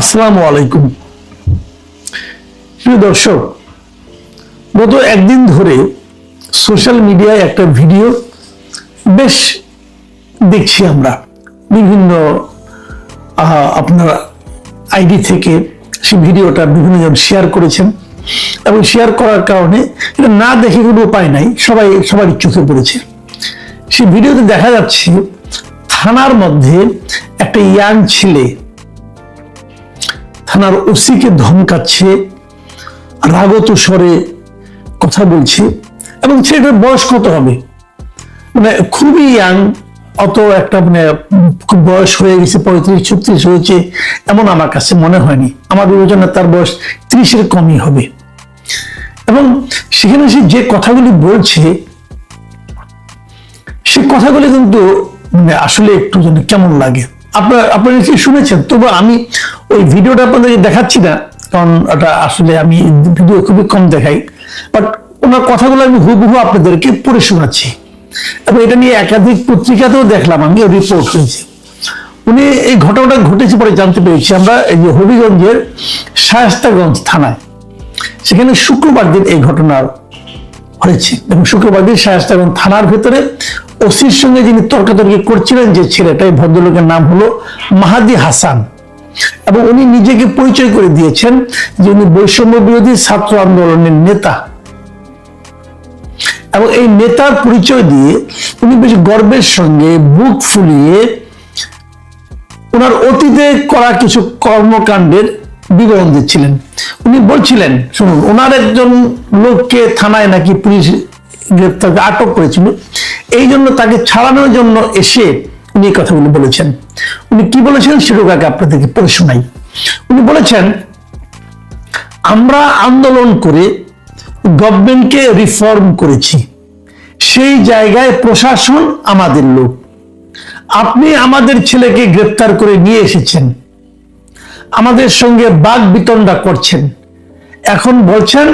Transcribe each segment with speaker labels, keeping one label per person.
Speaker 1: আসসালামু আলাইকুম। প্রিয় দর্শক, গত একদিন ধরে সোশ্যাল মিডিয়ায় একটা ভিডিও বেশ দেখছি আমরা বিভিন্ন আপনার আইডি থেকে। সেই ভিডিওটা বিভিন্ন জন শেয়ার করেছেন এবং শেয়ার করার কারণে এটা না দেখে কোনো উপায় নাই, সবারই চোখে পড়েছে। সেই ভিডিওতে দেখা যাচ্ছে থানার মধ্যে একটা ইয়াং ছেলে থানার ওসিকে ধমকাচ্ছে, রাগত স্বরে কথা বলছে এবং ছেলেটার বয়স কত হবে, মানে খুবই ইয়াং, অত একটা মানে খুব বয়স হয়ে গেছে, 35-36 হয়েছে এমন আমার কাছে মনে হয়নি। আমার বিবেচনায় তার বয়স 30-এর কমই হবে। এবং সেখানে সে যে কথাগুলি বলছে সে কথাগুলি কিন্তু মানে আসলে একটু যেন কেমন লাগে। আপনারা নিশ্চয়ই শুনেছেন, তবু আমি ওই ভিডিওটা আপনাদেরকে দেখাচ্ছি না, কারণ ওটা আসলে আমি ভিডিও খুবই কম দেখাই, বাট ওনার কথাগুলো আমি হুবহু আপনাদেরকে পড়ে শোনাচ্ছি। এবং এটা নিয়ে একাধিক পত্রিকাতেও দেখলাম, আমি রিপোর্ট হয়েছে। উনি এই ঘটনাটা ঘটেছে পরে জানতে পেরেছি আমরা, এই যে হবিগঞ্জের শায়েস্তাগঞ্জ থানায়, সেখানে শুক্রবার দিন এই ঘটনা হয়েছে। এবং শুক্রবার দিন শায়েস্তাগঞ্জ থানার ভেতরে ওসির সঙ্গে যিনি তর্কাতর্কি করছিলেন যে ছেলেটা, এই ভদ্রলোকের নাম হলো মাহাদি হাসান, এবং উনি নিজেকে পরিচয় করে দিয়েছেন যে উনি বৈষম্য বিরোধী ছাত্র আন্দোলনের নেতা। এবং এই নেতার পরিচয় দিয়ে উনি বেশ গর্বের সঙ্গে বুক ফুলিয়ে ওনার অতীতে করা কিছু কর্মকাণ্ডের বিবরণ দিচ্ছিলেন। উনি বলছিলেন, শুনুন, ওনার একজন লোককে থানায় নাকি পুলিশ গ্রেপ্তার আটক করেছিল, এই জন্য তাকে ছাড়ানোর জন্য এসে উনি কথাগুলো বলেছেন। উনি কি বলেছেন সেটুকু আগে আপনাদেরকে পড়ে শোনাই। উনি বলেছেন, আমরা আন্দোলন করে গভর্নমেন্টকে রিফর্ম করেছি, সেই জায়গায় প্রশাসন আমাদের লোক। আপনি আমাদের ছেলেকে গ্রেপ্তার করে নিয়ে এসেছেন, আমাদের সঙ্গে বাক বিতণ্ডা করছেন, এখন বলছেন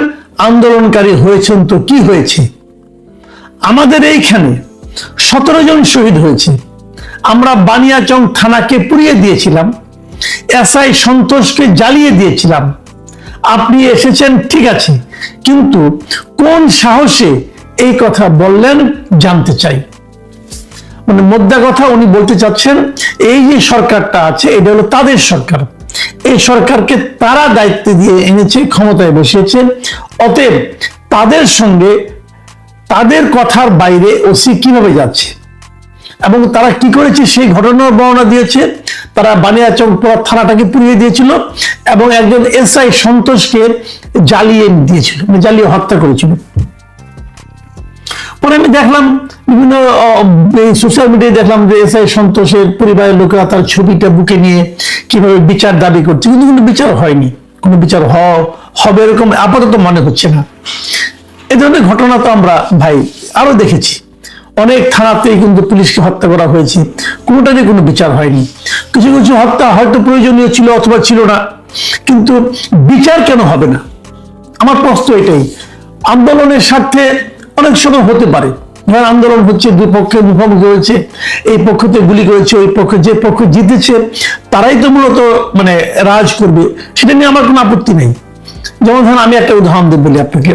Speaker 1: আন্দোলনকারী হয়েছেন, তো কি হয়েছে? আমাদের এইখানে 17 জন শহীদ হয়েছে। আমরা বানিয়াচং থানাকে পুড়িয়ে দিয়েছিলাম, এসআই সন্তোষকে জ্বালিয়ে দিয়েছিলাম। আপনি এসেছেন ঠিক আছে, কিন্তু কোন সাহসে এই কথা বললেন জানতে চাই। মানে মোদ্দা কথা উনি বলতে চাচ্ছেন, এই যে সরকারটা আছে এটা হলো তাদের সরকার, এই সরকারকে তারা দায়িত্ব দিয়ে এনেছে, ক্ষমতায় বসিয়েছে, অতএব তাদের সঙ্গে তাদের কথার বাইরে ওসি কিভাবে যাচ্ছে এবং তারা কি করেছে সেই ঘটনার বর্ণনা দিয়েছে। তারা বানিয়াচং থানাটাকে পুড়িয়ে দিয়েছিল এবং একজন এসআই সন্তোষকে জ্বালিয়ে দিয়েছিল, জ্বালিয়ে হত্যা করেছিল। পরে আমি দেখলাম বিভিন্ন সোশ্যাল মিডিয়ায় দেখলাম যে এসআই সন্তোষের পরিবারের লোকেরা তার ছবিটা বুকে নিয়ে কিভাবে বিচার দাবি করছে, কিন্তু কোনো বিচার হয়নি, কোনো বিচার হবে এরকম আপাতত মনে হচ্ছে না। এই ধরনের ঘটনা তো আমরা ভাই আরো দেখেছি, অনেক থানাতেই কিন্তু পুলিশকে হত্যা করা হয়েছে, কোনোটারই কোনো বিচার হয়নি। কিছু কিছু হত্যা হয়তো প্রয়োজনীয় ছিল অথবা ছিল না, কিন্তু বিচার কেন হবে না? আমার প্রশ্ন এটাই। আন্দোলনের স্বার্থে অনেক সময় হতে পারে, আন্দোলন হচ্ছে, দুই পক্ষে মুখোমুখি হয়েছে, এই পক্ষতে গুলি করেছে, ওই পক্ষে, যে পক্ষ জিতেছে তারাই তো মূলত মানে রাজ করবে, সেটা নিয়ে আমার কোনো আপত্তি নেই। যেমন ধরেন আমি একটা উদাহরণ দেব বলি আপনাকে।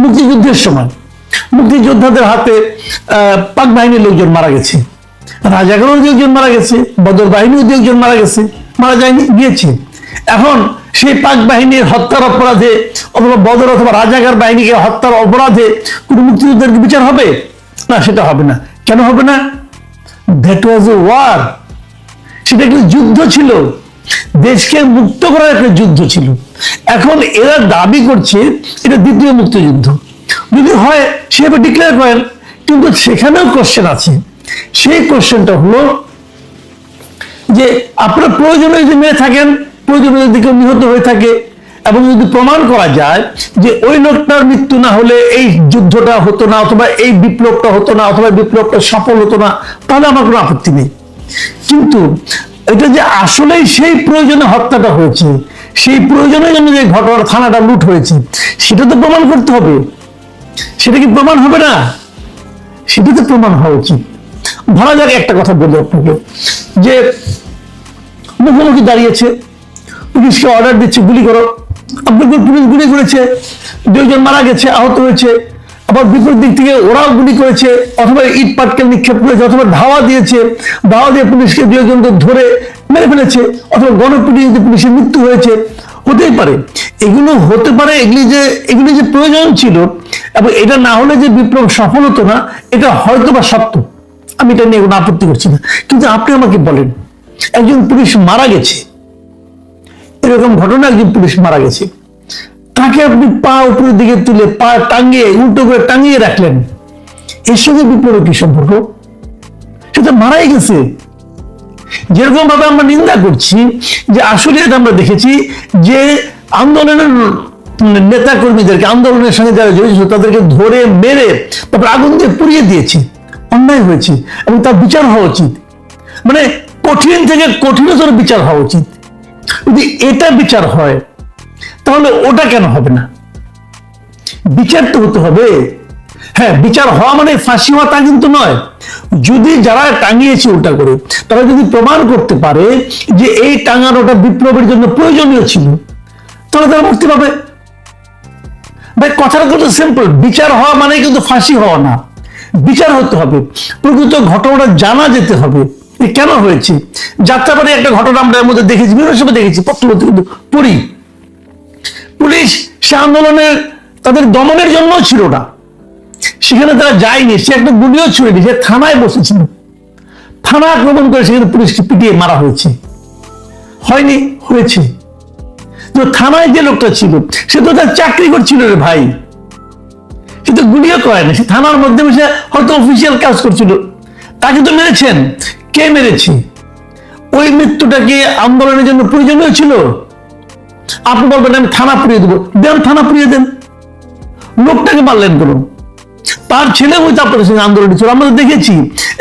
Speaker 1: মুক্তিযুদ্ধের সময় মুক্তিযোদ্ধাদের হাতে পাক বাহিনীর লোকজন মারা গেছে, রাজাকারের একজন মারা গেছে, বদর বাহিনীর একজন মারা গেছে, মারা যায়নি, গিয়েছে। এখন সেই পাক বাহিনীর হত্যার অপরাধে অথবা বদর অথবা রাজাকার বাহিনীকে হত্যার অপরাধে কোন মুক্তিযুদ্ধের বিচার হবে না? সেটা হবে না। কেন হবে না? দ্যাট ওয়াজ এ ওয়ার, সেটা একটা যুদ্ধ ছিল, দেশকে মুক্ত করার একটা যুদ্ধ ছিল। এখন এরা দাবি করছে এটা দ্বিতীয় মুক্তিযুদ্ধ। যদি হয় সেভাবে ডিক্লেয়ার করেন, কিন্তু সেখানেও কোশ্চেন আছে। সেই কোশ্চেনটা হলো যে আপনার প্রয়োজনে যদি মেরে থাকেন, প্রয়োজনে যদি কেউ নিহত হয়ে থাকে এবং যদি প্রমাণ করা যায় যে ওই লোকটার মৃত্যু না হলে এই যুদ্ধটা হতো না, অথবা এই বিপ্লবটা হতো না, অথবা বিপ্লবটা সফল হতো না, তাহলে আমার কোনো আপত্তি নেই। কিন্তু এটা যে আসলেই সেই প্রয়োজনে হত্যাটা হয়েছে, সেই প্রয়োজনের জন্য যে ঘটনা থানাটা লুট হয়েছে, সেটা তো প্রমাণ করতে হবে। সেটা কি প্রমাণ হবে না? সেটা তো প্রমাণ হওয়া উচিত। ধরা যাক একটা কথা বলি আপনাকে, যে মুখোমুখি দাঁড়িয়েছে, পুলিশকে অর্ডার দিচ্ছে গুলি করো, আপনাদের পুলিশ গুলি করেছে, 2 জন মারা গেছে, আহত হয়েছে। আবার বিপরীত দিক থেকে ওরাও গুলি করেছে, অথবা ইট পাটকেল নিক্ষেপ করেছে, অথবা ধাওয়া দিয়েছে, ধাওয়া দিয়ে পুলিশকে 2 জনকে ধরে মেরে ফেলেছে, অথবা গণপিটুনিতে পুলিশের মৃত্যু হয়েছে। হতেই পারে, এগুলো হতে পারে, এগুলি যে প্রয়োজন ছিল, এবং এটা না হলে যে বিপ্লব সফল হতো না, এটা হয়তো বা সত্য, আমি এটা নিয়ে কোনো আপত্তি করছি না। কিন্তু আপনি আমাকে বলেন, একজন পুলিশ মারা গেছে, এরকম ঘটনা, একজন পুলিশ মারা গেছে, তাকে আপনি পা উপরের দিকে তুলে পা টাঙিয়ে উল্টো করে টাঙিয়ে রাখলেন, এর সঙ্গে বিপ্লবের কি সম্পর্ক? সেটা মারাই গেছে। যেরকম ভাবে আমরা নিন্দা করছি যে আসলে এটা আমরা দেখেছি যে আন্দোলনের নেতা কর্মীদেরকে, আন্দোলনের সঙ্গে যারা জড়িত ছিল তাদেরকে ধরে মেরে তারপর আগুন দিয়ে পুড়িয়ে দিয়েছে, অন্যায় হয়েছে এবং তার বিচার হওয়া উচিত। মানে কঠিন থেকে কঠিনতর বিচার হওয়া উচিত। যদি এটা বিচার হয় তাহলে ওটা কেন হবে না? বিচার তো হতে হবে। হ্যাঁ, বিচার হওয়া মানে ফাঁসি হওয়া তা কিন্তু নয়। যদি যারা টাঙিয়েছে উল্টা করে, তারা যদি প্রমাণ করতে পারে যে এই টাঙানোটা বিপ্লবের জন্য প্রয়োজনীয় ছিল, তাহলে তারা মুক্তি পাবে। ভাই, কথাটা কিন্তু সিম্পল। বিচার হওয়া মানে কিন্তু ফাঁসি হওয়া না, বিচার হতে হবে, প্রকৃত ঘটনাটা জানা যেতে হবে কেন হয়েছে। যাত্রাবাড়ি একটা ঘটনা আমরা এর মধ্যে দেখেছি, বিভিন্ন সময় দেখেছি, পত্রপত্রিকা কিন্তু পড়ি। পুলিশ সে আন্দোলনের তাদের দমনের জন্য ছিল না, সেখানে তারা যায়নি, সে একটা গুলিও ছুঁড়েনি, সে থানায় বসেছিল, থানা আক্রমণ করে সেখানে পুলিশকে পিটিয়ে মারা হয়েছে। হয়নি? হয়েছে। তো থানায় যে লোকটা ছিল সে তো তার চাকরি করছিল রে ভাই, সে তো গুলিও করে না, সে থানার মধ্যে বসে হয়তো অফিসিয়াল কাজ করছিল, তাকে তো মেরেছেন। কে মেরেছে? ওই মৃত্যুটা কি আন্দোলনের জন্য প্রয়োজনীয় ছিল? আপনি বলবেন আমি থানা পুড়িয়ে দেবো, দেন, থানা পুড়িয়ে দেন। লোকটাকে মারলেন কেন? তার ছেলে হয়তো আপনাদের সঙ্গে আন্দোলনে ছিল, আমরা দেখেছি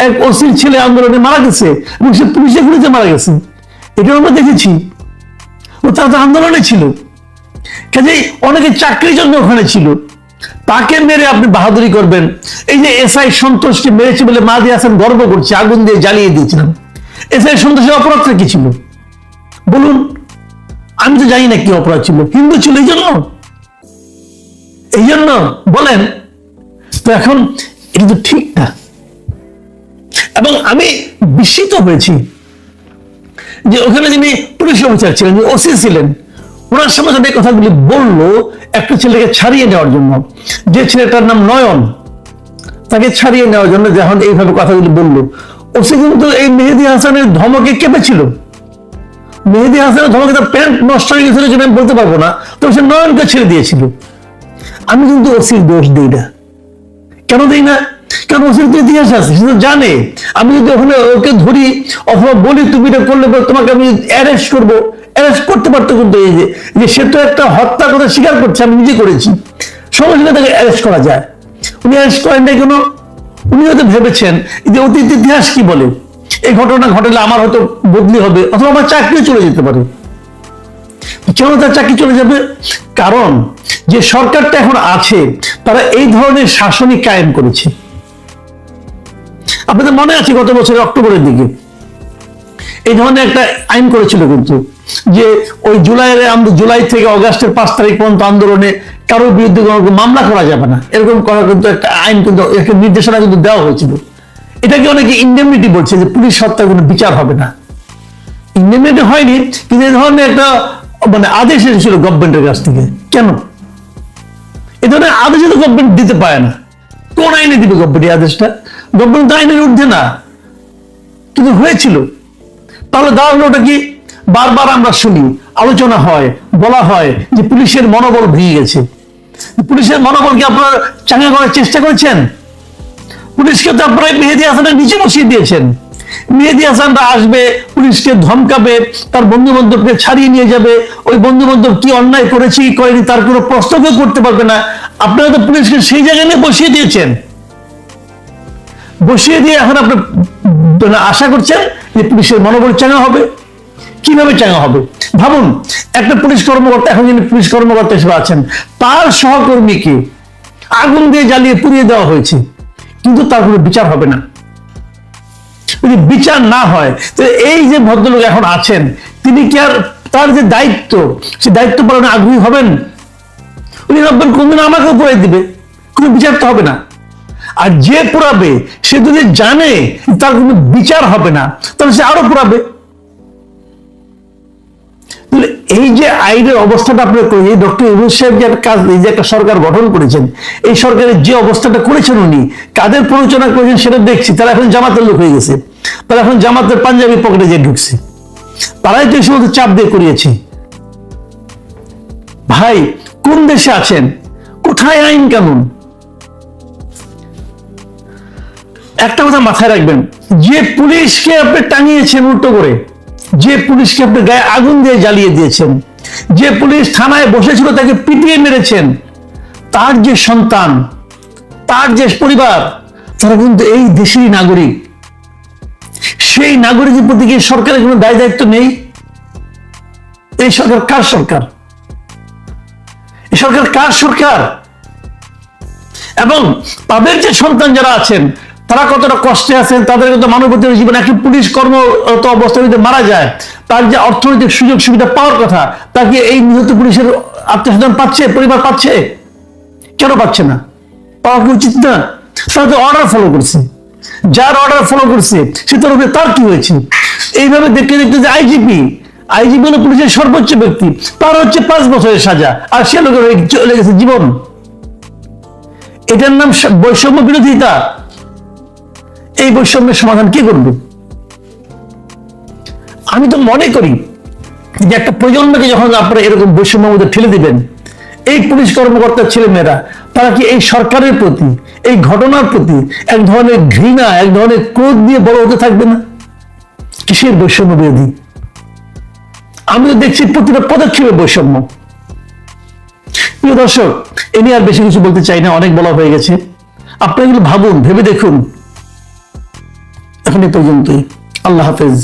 Speaker 1: এক ওসির ছেলে আন্দোলনে মারা গেছে এবং সে পুলিশে গুলিতে মারা গেছে, এটা আমরা দেখেছি। ও তার আন্দোলনে ছিল, কাজেই অনেকে চাকরির জন্য ওখানে ছিল, তাকে মেরে আপনি বাহাদুরি করবেন? এই যে এসআই সন্তোষকে মেরেছে বলে মাহদী হাসান গর্ব করছে, আগুন দিয়ে জ্বালিয়ে দিয়েছিলাম, এসআই সন্তোষের অপরাধটা কি ছিল বলুন? আমি তো জানি না কি অপরাধ ছিল, হিন্দু ছিল এই জন্য বলেন তো। এখন এটা তো ঠিক না, এবং আমি বিস্মিত হয়েছি যে ওখানে যিনি পুলিশ অফিসার ছিলেন, ওসি ছিলেন, ওনার সামনে এই কথাগুলি বললো একটা ছেলেকে ছাড়িয়ে নেওয়ার জন্য, যে ছেলেটার নাম নয়ন, তাকে ছাড়িয়ে নেওয়ার জন্য যখন এইভাবে কথাগুলি বললো, ওসি কিন্তু এই মেহেদী হাসানের ধমকে কেঁপেছিল। মেহেদী হাসানের ধমকে তার প্যান্ট নষ্ট হয়ে গেছিল কিনা আমি বলতে পারবো না, তবে সে নয়নকে ছেড়ে দিয়েছিল। আমি কিন্তু ওসির দোষ দিই না। কেন দিই না? কারণ ওসির তো ইতিহাস আছে, সে তো জানে আমি যদি ওখানে ওকে ধরি অথবা বলি তুমি এটা করলে তোমাকে আমি অ্যারেস্ট করবো, অ্যারেস্ট করতে পারতো, কিন্তু এই যে সে তো একটা হত্যার কথা স্বীকার করছে আমি নিজে করেছি, সঙ্গে সঙ্গে তাকে অ্যারেস্ট করা যায়। উনি অ্যারেস্ট করেন নাই কেন? উনি হয়তো ভেবেছেন যে অতীত ইতিহাস কি বলে, এই ঘটনা ঘটলে আমার হয়তো বদলি হবে অথবা আমার চাকরি চলে যেতে পারে। কেন তার চাকরি চলে যাবে? কারণ যে সরকারটা এখন আছে তারা এই ধরনের শাসনই কায়েম করেছে। আপনাদের মনে আছে গত বছরের অক্টোবরের দিকে এই ধরনের একটা আইন করেছিল কিন্তু, যে ওই জুলাই থেকে অগাস্টের 5 তারিখ পর্যন্ত আন্দোলনে কারোর বিরুদ্ধে কোনো মামলা করা যাবে না, এরকম করার কিন্তু একটা আইন কিন্তু, একটা নির্দেশনা কিন্তু দেওয়া হয়েছিল। এটাকে অনেকে ইন্ডেমনিটি বলছে, যে পুলিশ হত্যার কোনো বিচার হবে না। ইন্ডেমনিটি হয়নি, কিন্তু এই ধরনের একটা মানে আদেশ এসেছিল গভর্নমেন্টের কাছ থেকে। কেন এই ধরনের আদেশ তো গভর্নমেন্ট দিতে পারে না? কোন আইনে দিবে গভর্নমেন্ট এই আদেশটা? গভর্নমেন্ট আইনের ঊর্ধ্বে না, কিন্তু হয়েছিল। তাহলে দাঁড়ানোটা কি? বারবার আমরা শুনি, আলোচনা হয়, বলা হয় যে পুলিশের মনোবল ভেঙে গেছে। পুলিশের মনোবলকে আপনারা চাঙ্গা করার চেষ্টা করেছেন? পুলিশকে তো আপনারা মেহেদী হাসানের নিচে বসিয়ে দিয়েছেন। মেহেদী হাসানরা আসবে, পুলিশকে ধমকাবে, তার বন্ধু বান্ধবকে ছাড়িয়ে নিয়ে যাবে, ওই বন্ধু বান্ধব কি অন্যায় করেছে কি করেনি তার কোনো প্রশ্ন কেউ করতে পারবে না। আপনারা তো পুলিশকে সেই জায়গায় নিয়ে বসিয়ে দিয়েছেন, বসিয়ে দিয়ে এখন আপনি আশা করছেন যে পুলিশের মনোবল চাঙ্গা হবে। কিভাবে চাঙ্গা হবে? ভাবুন, একটা পুলিশ কর্মকর্তা, এখন যিনি পুলিশ কর্মকর্তা হিসেবে আছেন, তার সহকর্মীকে আগুন দিয়ে জ্বালিয়ে পুড়িয়ে দেওয়া হয়েছে, কিন্তু তার কোনো বিচার হবে না। যদি বিচার না হয়, তো এই যে ভদ্রলোক এখন আছেন, তিনি কি আর তার যে দায়িত্ব, সে দায়িত্ব পালনে আগ্রহী হবেন? উনি ভাববেন কোনদিন আমাকেও পুরাই দিবে, কোনো বিচার তো হবে না। আর যে পুরাবে সে যদি জানে তার কোনো বিচার হবে না, তাহলে সে আরো পুরাবে। এই যে আইনের অবস্থাটা আপনার করে, ডক্টর ইউনূস সাহেব যে একটা কাজ, এই যে একটা সরকার গঠন করেছেন, এই সরকারের যে অবস্থাটা করেছেন উনি কাদের প্ররোচনা করেছেন সেটা দেখছি। তারা এখন জামাতের লোক হয়ে গেছে, তারা এখন জামাতের পাঞ্জাবি পকেটে যে ঢুকছে, তারাই তো এই সমস্ত চাপ দিয়ে করিয়েছে। ভাই, কোন দেশে আছেন? কোথায় আইন কানুন? একটা কথা মাথায় রাখবেন, যে পুলিশকে আপনি টাঙিয়েছেন উল্টো করে, যে পুলিশকে আপনি গায়ে আগুন দিয়ে জ্বালিয়ে দিয়েছেন, যে পুলিশ থানায় বসেছিল তাকে পিটিয়ে মেরেছেন, তার যে সন্তান, তার যে পরিবার, তারা কিন্তু এই দেশেরই নাগরিক। সেই নাগরিকের প্রতি কি সরকারের কোনো দায় দায়িত্ব নেই? এই সরকার কার সরকার? এই সরকার কার সরকার? এবং তাদের যে সন্তান যারা আছেন তারা কতটা কষ্টে আছেন, তাদের কত মানবতার জীবন। একটি পুলিশ কর্মরত অবস্থায় যদি মারা যায়, তার যে অর্থনৈতিক সুযোগ সুবিধা পাওয়ার কথা, তাকে এই নিহত পুলিশের আত্মীয়স্বজন পাচ্ছে, পরিবার পাচ্ছে? কেন পাচ্ছে না? পাওয়া কি উচিত না? তারা তো অর্ডার ফলো করছে, যার অর্ডার ফলো করছে সে তার কি হয়েছে? এইভাবে দেখতে দেখতে যে আইজিপি হলো পুলিশের সর্বোচ্চ ব্যক্তি, তার হচ্ছে 5 বছরের সাজা, আর সে লোকের চলে গেছে জীবন। এটার নাম বৈষম্য বিরোধিতা। এই বৈষম্যের সমাধান কি করবে? আমি তো মনে করি যে একটা প্রজন্মকে যখন আপনারা এরকম বৈষম্যের মধ্যে ঠেলে দিবেন, এই পুলিশ কর্মকর্তার ছেলে মেয়েরা তারা কি এই সরকারের প্রতি, এই ঘটনার প্রতি এক ধরনের ঘৃণা, এক ধরনের ক্রোধ দিয়ে বড় হতে থাকবে না? কিসের বৈষম্য বিরোধী? আমি তো দেখছি প্রতিটা পদক্ষেপে বৈষম্য। প্রিয় দর্শক, এ নিয়ে আর বেশি কিছু বলতে চাই না, অনেক বলা হয়ে গেছে। আপনারা এগুলো ভাবুন, ভেবে দেখুন। এখন এই পর্যন্তই। আল্লাহ হাফেজ।